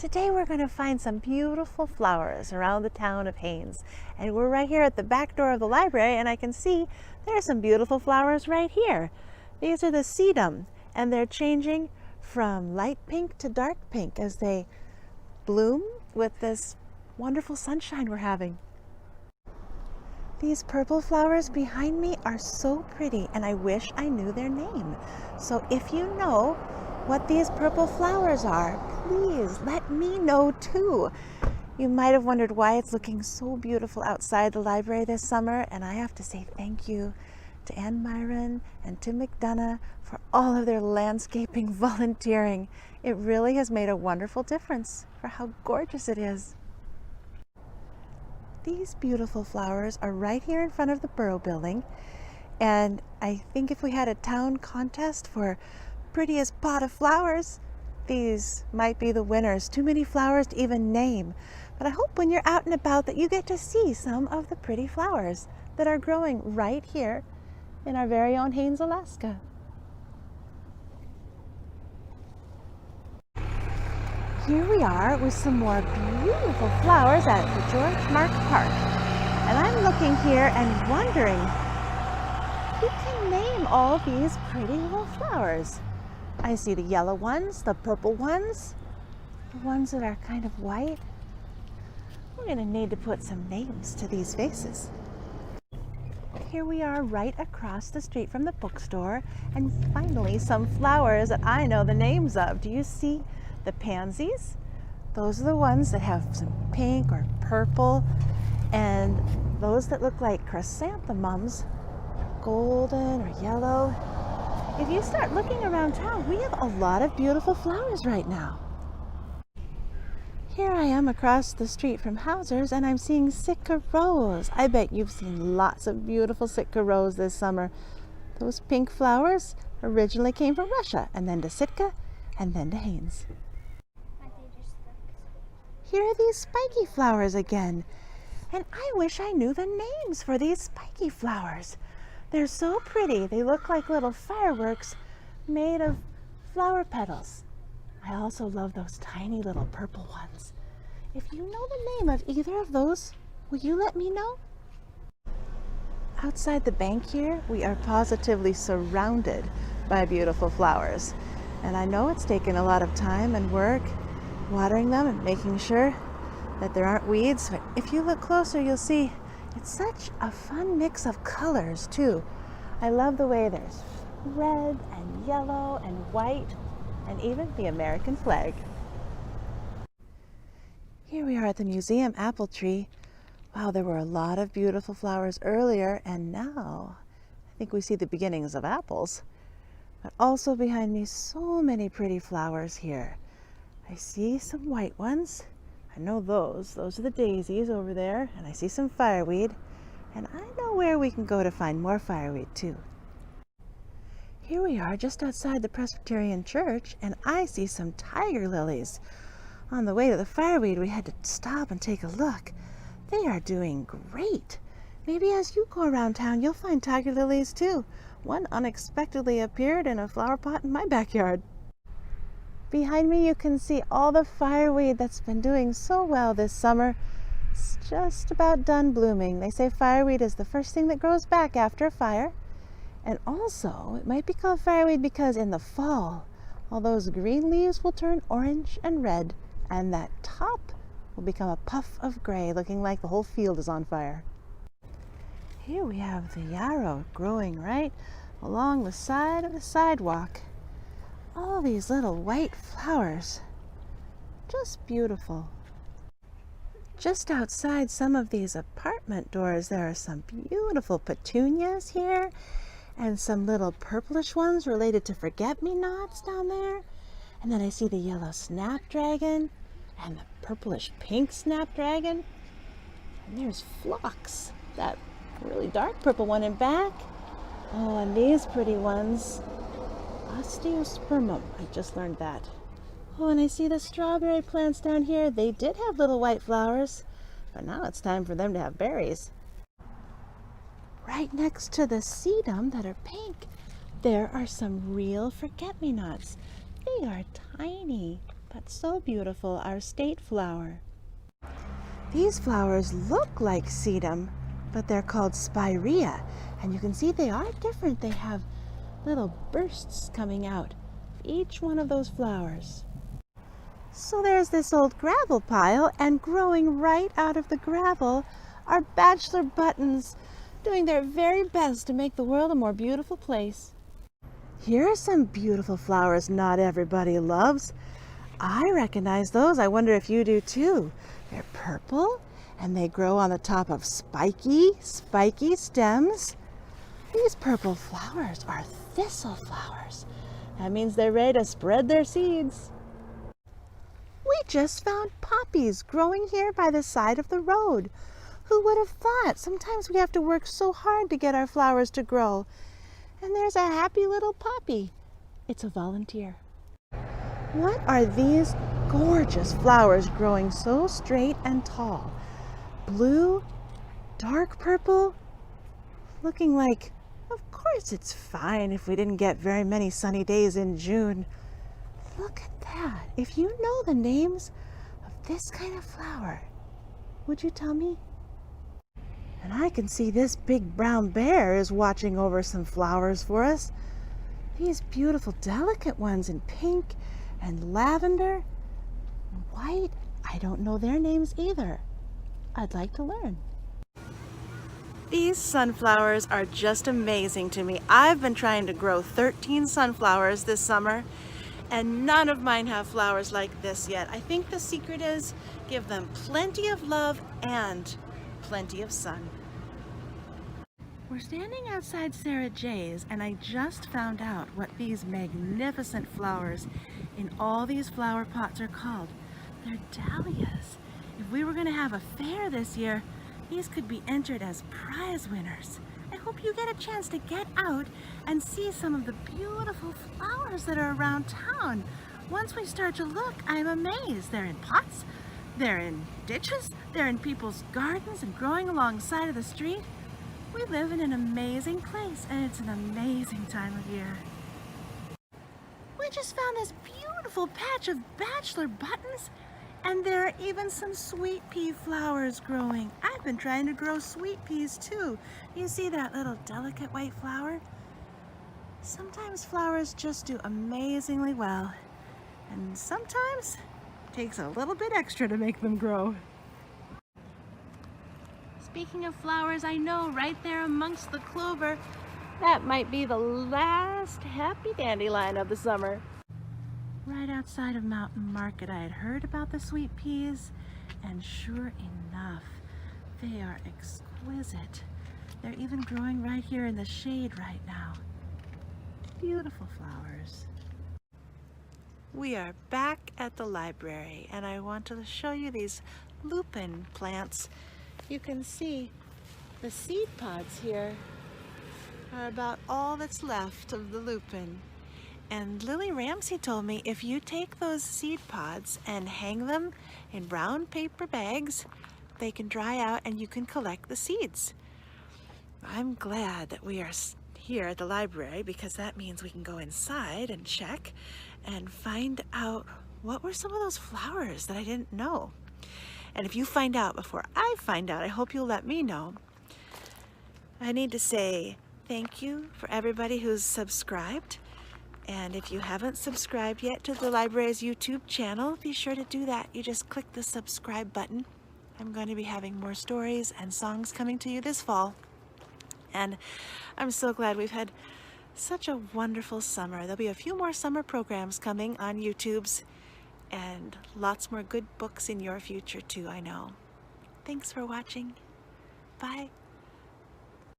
Today we're going to find some beautiful flowers around the town of Haines. And we're right here at the back door of the library, and I can see there are some beautiful flowers right here. These are the sedum, and they're changing from light pink to dark pink as they bloom with this wonderful sunshine we're having. These purple flowers behind me are so pretty, and I wish I knew their name. So if you know what these purple flowers are, please let me know too. You might have wondered why it's looking so beautiful outside the library this summer, and I have to say thank you to Anne Myron and Tim McDonough for all of their landscaping volunteering. It really has made a wonderful difference for how gorgeous it is. These beautiful flowers are right here in front of the Borough Building, and I think if we had a town contest for prettiest pot of flowers, these might be the winners. Too many flowers to even name, but I hope when you're out and about that you get to see some of the pretty flowers that are growing right here in our very own Haines, Alaska. Here we are with some more beautiful flowers at the George Mark Park. And I'm looking here and wondering, who can name all these pretty little flowers? I see the yellow ones, the purple ones, the ones that are kind of white. We're going to need to put some names to these faces. Here we are right across the street from the bookstore, and finally some flowers that I know the names of. Do you see the pansies? Those are the ones that have some pink or purple, and those that look like chrysanthemums, golden or yellow. If you start looking around town, we have a lot of beautiful flowers right now. Here I am across the street from Hauser's, and I'm seeing Sitka rose. I bet you've seen lots of beautiful Sitka rose this summer. Those pink flowers originally came from Russia, and then to Sitka, and then to Haines. Here are these spiky flowers again, and I wish I knew the names for these spiky flowers. They're so pretty. They look like little fireworks made of flower petals. I also love those tiny little purple ones. If you know the name of either of those, will you let me know? Outside the bank here, we are positively surrounded by beautiful flowers. And I know it's taken a lot of time and work watering them and making sure that there aren't weeds, but if you look closer, you'll see it's such a fun mix of colors too. I love the way there's red and yellow and white and even the American flag. Here we are at the museum apple tree. Wow, there were a lot of beautiful flowers earlier, and now I think we see the beginnings of apples. But also behind me, so many pretty flowers here. I see some white ones. I know those are the daisies over there, and I see some fireweed, and I know where we can go to find more fireweed too. Here we are just outside the Presbyterian Church, and I see some tiger lilies. On the way to the fireweed, we had to stop and take a look. They are doing great. Maybe as you go around town, you'll find tiger lilies too. One unexpectedly appeared in a flower pot in my backyard. Behind me, you can see all the fireweed that's been doing so well this summer. It's just about done blooming. They say fireweed is the first thing that grows back after a fire. And also, it might be called fireweed because in the fall, all those green leaves will turn orange and red, and that top will become a puff of gray, looking like the whole field is on fire. Here we have the yarrow growing right along the side of the sidewalk. All these little white flowers, just beautiful. Just outside some of these apartment doors, there are some beautiful petunias here, and some little purplish ones related to forget-me-nots down there. And then I see the yellow snapdragon and the purplish pink snapdragon. And there's phlox, that really dark purple one in back. Oh, and these pretty ones, osteospermum, I just learned that. Oh, and I see the strawberry plants down here. They did have little white flowers, but now it's time for them to have berries. Right next to the sedum that are pink, there are some real forget-me-nots. They are tiny, but so beautiful, our state flower. These flowers look like sedum, but they're called spirea, and you can see they are different. They have little bursts coming out of each one of those flowers. So there's this old gravel pile, and growing right out of the gravel are bachelor buttons, doing their very best to make the world a more beautiful place. Here are some beautiful flowers not everybody loves. I recognize those. I wonder if you do too. They're purple, and they grow on the top of spiky stems. These purple flowers are thistle flowers. That means they're ready to spread their seeds. We just found poppies growing here by the side of the road. Who would have thought? Sometimes we have to work so hard to get our flowers to grow. And there's a happy little poppy. It's a volunteer. What are these gorgeous flowers growing so straight and tall? Blue, dark purple, looking like, of course it's fine if we didn't get very many sunny days in June. Look at that. If you know the names of this kind of flower, would you tell me? And I can see this big brown bear is watching over some flowers for us. These beautiful delicate ones in pink and lavender and white. I don't know their names either. I'd like to learn. These sunflowers are just amazing to me. I've been trying to grow 13 sunflowers this summer, and none of mine have flowers like this yet. I think the secret is give them plenty of love and plenty of sun. We're standing outside Sarah J's, and I just found out what these magnificent flowers in all these flower pots are called. They're dahlias. If we were going to have a fair this year, these could be entered as prize winners. I hope you get a chance to get out and see some of the beautiful flowers that are around town. Once we start to look, I'm amazed. They're in pots, they're in ditches, they're in people's gardens and growing alongside of the street. We live in an amazing place, and it's an amazing time of year. We just found this beautiful patch of bachelor buttons, and there are even some sweet pea flowers growing. I've been trying to grow sweet peas too. You see that little delicate white flower? Sometimes flowers just do amazingly well, and sometimes it takes a little bit extra to make them grow. Speaking of flowers, I know right there amongst the clover, that might be the last happy dandelion of the summer. Right outside of Mountain Market, I had heard about the sweet peas, and sure enough, they are exquisite. They're even growing right here in the shade right now. Beautiful flowers. We are back at the library, and I want to show you these lupin plants. You can see the seed pods here are about all that's left of the lupin. And Lily Ramsey told me if you take those seed pods and hang them in brown paper bags, they can dry out and you can collect the seeds. I'm glad that we are here at the library, because that means we can go inside and check and find out what were some of those flowers that I didn't know. And if you find out before I find out, I hope you'll let me know. I need to say thank you for everybody who's subscribed. And if you haven't subscribed yet to the library's YouTube channel, be sure to do that. You just click the subscribe button. I'm going to be having more stories and songs coming to you this fall. And I'm so glad we've had such a wonderful summer. There'll be a few more summer programs coming on YouTube's, and lots more good books in your future too, I know. Thanks for watching. Bye.